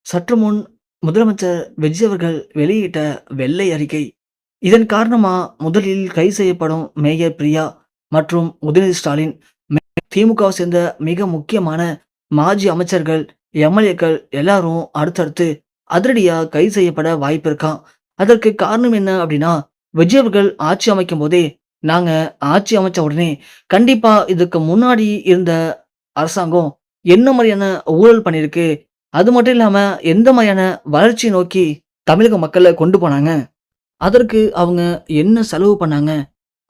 சற்று முன் முதலமைச்சர் விஜய் அவர்கள் வெளியிட்ட வெள்ளை அறிக்கை. இதன் காரணமா முதலில் கைது செய்யப்படும் மேயர் பிரியா மற்றும் உதயநிதி ஸ்டாலின், திமுகவை சேர்ந்த மிக முக்கியமான மாஜி அமைச்சர்கள், எம்எல்ஏக்கள் எல்லாரும் அடுத்தடுத்து அதிரடியா கைது செய்யப்பட வாய்ப்பு இருக்காம். அதற்கு காரணம் என்ன அப்படின்னா, விஜய் அவர்கள் ஆட்சி அமைக்கும் போதே, நாங்க ஆட்சி அமைச்ச உடனே கண்டிப்பா இதுக்கு முன்னாடி இருந்த அரசாங்கம் என்ன மாதிரியான ஊழல் பண்ணியிருக்கு, அது மட்டும் இல்லாம எந்த மாதிரியான வளர்ச்சி நோக்கி தமிழக மக்கள கொண்டு போனாங்க, அதற்கு அவங்க என்ன செலவு பண்ணாங்க,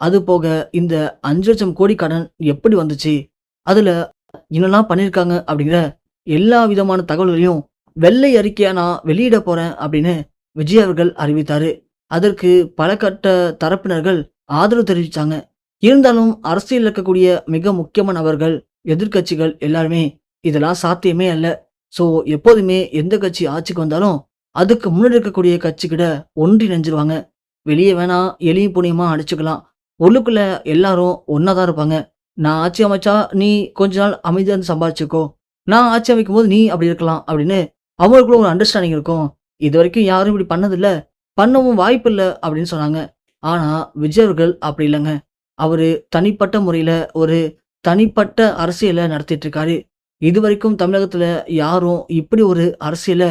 அது போக இந்த 5,00,000 கோடி கடன் எப்படி வந்துச்சு, அதுல என்னெல்லாம் பண்ணியிருக்காங்க அப்படிங்கிற எல்லா விதமான தகவல்களையும் வெள்ளை அறிக்கையா நான் வெளியிட போறேன் அப்படின்னு விஜய் அவர்கள் அறிவித்தாரு. அதற்கு பல கட்ட தரப்பினர்கள் ஆதரவு தெரிவிச்சாங்க. இருந்தாலும் அரசியல் இருக்கக்கூடிய மிக முக்கியமான நபர்கள், எதிர்க்கட்சிகள் எல்லாருமே இதெல்லாம் சாத்தியமே அல்ல. ஸோ எப்போதுமே எந்த கட்சி ஆட்சிக்கு வந்தாலும் அதுக்கு முன்னாடி இருக்கக்கூடிய கட்சிக்கிட்ட ஒன்றிணைஞ்சிருவாங்க. வெளியே வேணா எளியும் புனியமா அடிச்சுக்கலாம். உள்ளுக்குள்ள எல்லாரும் ஒன்றா தான் இருப்பாங்க. நான் ஆட்சி அமைச்சா நீ கொஞ்ச நாள் அமைதியாக இருந்து சம்பாதிச்சுக்கோ, நான் ஆட்சி அமைக்கும் போது நீ அப்படி இருக்கலாம் அப்படின்னு அவங்களுக்குள்ள ஒரு அண்டர்ஸ்டாண்டிங் இருக்கும். இது வரைக்கும் யாரும் இப்படி பண்ணதில்ல, பண்ணவும் வாய்ப்பு இல்லை அப்படின்னு சொன்னாங்க. ஆனா விஜய் அவர்கள் அப்படி இல்லைங்க. அவரு தனிப்பட்ட முறையில ஒரு தனிப்பட்ட அரசியலை நடத்திட்டு இருக்காரு. இதுவரைக்கும் தமிழகத்துல யாரும் இப்படி ஒரு அரசியல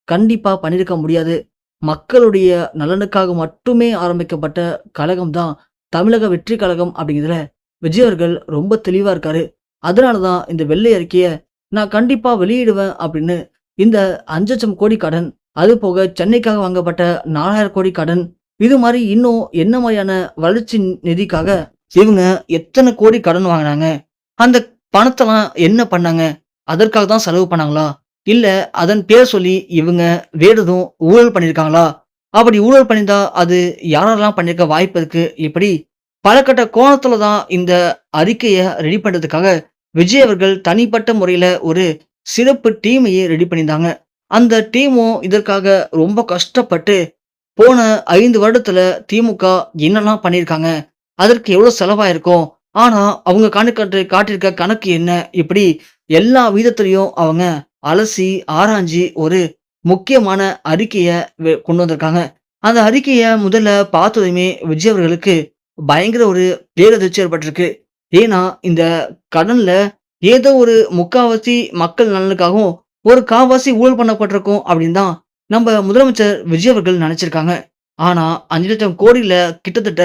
கண்டிப்பா பண்ணியிருக்க முடியாது. மக்களுடைய நலனுக்காக மட்டுமே ஆரம்பிக்கப்பட்ட கழகம் தான் தமிழக வெற்றி கழகம் அப்படிங்கிறதுல விஜய் அவர்கள் ரொம்ப தெளிவா இருக்காரு. அதனால தான் இந்த வெள்ளை அறிக்கைய நான் கண்டிப்பா வெளியிடுவேன் அப்படின்னு இந்த 5,00,000 கோடி கடன், அது போக சென்னைக்காக வாங்கப்பட்ட 4,000 கோடி கடன், இது மாதிரி இன்னும் என்ன மாதிரியான வளர்ச்சி நிதிக்காக இவங்க எத்தனை கோடி கடன் வாங்கினாங்க, அந்த பணத்தெல்லாம் என்ன பண்ணாங்க, அதற்காக தான் செலவு பண்ணாங்களா, இல்ல அதன் பேர் சொல்லி இவங்க வேற எதுவும் ஊழல் பண்ணியிருக்காங்களா, அப்படி ஊழல் பண்ணியிருந்தா அது யாரெல்லாம் பண்ணியிருக்க வாய்ப்பு இருக்கு, இப்படி பல கட்ட கோணத்துல தான் இந்த அறிக்கைய ரெடி பண்றதுக்காக விஜய் அவர்கள் தனிப்பட்ட முறையில ஒரு சிறப்பு டீமையே ரெடி பண்ணியிருந்தாங்க. அந்த டீமும் இதற்காக ரொம்ப கஷ்டப்பட்டு போன 5 வருடத்துல திமுக என்னெல்லாம் பண்ணியிருக்காங்க, அதற்கு எவ்வளவு செலவாயிருக்கும், ஆனா அவங்க காட்டியிருக்க கணக்கு என்ன, இப்படி எல்லா விதத்திலையும் அவங்க அலசி ஆராய்ஞ்சி ஒரு முக்கியமான அறிக்கைய கொண்டு வந்திருக்காங்க. அந்த அறிக்கைய முதல்ல பார்த்ததுமே விஜய் அவர்களுக்கு பயங்கர ஒரு பேரதிர்ச்சி ஏற்பட்டிருக்கு. ஏன்னா இந்த கடன்ல ஏதோ ஒரு முக்காவாசி மக்கள் நலனுக்காகவும் ஒரு காவாசி ஊழல் பண்ணப்பட்டிருக்கும் அப்படின்னு தான் நம்ம முதலமைச்சர் விஜய் அவர்கள் நினைச்சிருக்காங்க. ஆனா 5,00,000 கோடியில கிட்டத்தட்ட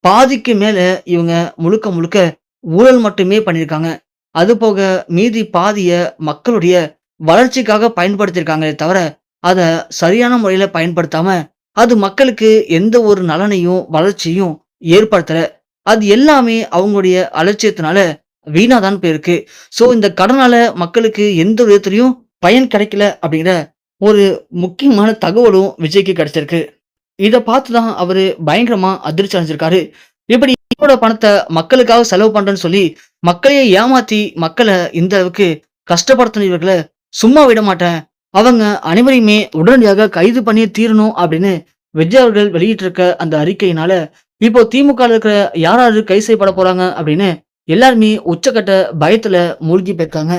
பாதிக்கு மேல இவங்க முழுக்க முழுக்க ஊழல் மட்டுமே பண்ணியிருக்காங்க. அது போக மீதி பாதிய மக்களுடைய வளர்ச்சிக்காக பயன்படுத்தியிருக்காங்களே தவிர, அத சரியான முறையில பயன்படுத்தாம, அது மக்களுக்கு எந்த ஒரு நலனையும் வளர்ச்சியும் ஏற்படுத்தல. அது எல்லாமே அவங்களுடைய அலட்சியத்தினால வீணா தான் போயிருக்கு. ஸோ இந்த கடனால மக்களுக்கு எந்த விதத்திலையும் பயன் கிடைக்கல அப்படிங்கிற ஒரு முக்கியமான தகவலும் விஜய்க்கு கிடைச்சிருக்கு. இத பார்த்து தான் அவரு பயங்கரமா அதிர்ச்சி அடைஞ்சிருக்காரு. இப்படி என்னோட பணத்தை மக்களுக்காக செலவு பண்றேன்னு சொல்லி மக்களையே ஏமாத்தி மக்களை இந்த அளவுக்கு கஷ்டப்படுத்தினவர்களை சும்மா விட மாட்டேன். அவங்க அனைவரையுமே உடனடியாக கைது பண்ணியே தீரணும் அப்படின்னு விஜய் அவர்கள் வெளியிட்டிருக்க அந்த அறிக்கையினால இப்போ திமுக இருக்கிற யாராவது கைது செய்யப்பட போறாங்க அப்படின்னு எல்லாருமே உச்சக்கட்ட பயத்துல மூழ்கி போயிருக்காங்க.